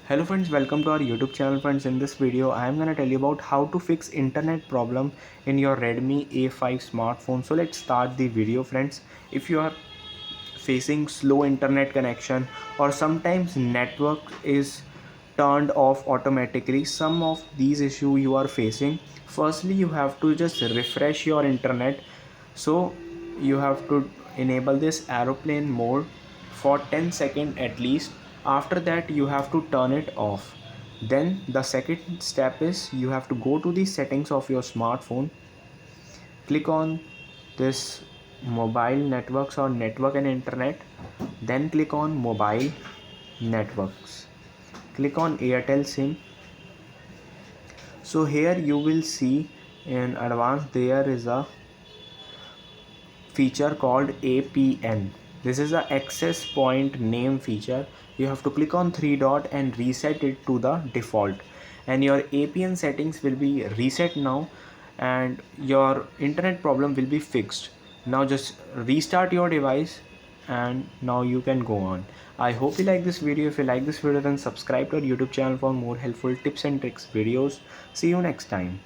Hello friends, welcome to our YouTube channel friends. In this video I am going to tell you about how to fix internet problem in your Redmi A5 smartphone. So let's start the video friends. If you are facing slow internet connection or sometimes network is turned off automatically, some of these issues you are facing, firstly you have to just refresh your internet. So you have to enable this aeroplane mode for 10 seconds at least. After that you have to turn it off. Then the second step is you have to go to the settings of your smartphone, click on this mobile networks or network and internet, then click on mobile networks, click on Airtel sim. So here you will see in advanced there is a feature called APN. This is a access point name feature. You have to click on three dot and reset it to the default, and your APN settings will be reset now and your internet problem will be fixed. Now just restart your device and now you can go on. I hope you like this video. If you like this video then subscribe to our YouTube channel for more helpful tips and tricks videos. See you next time.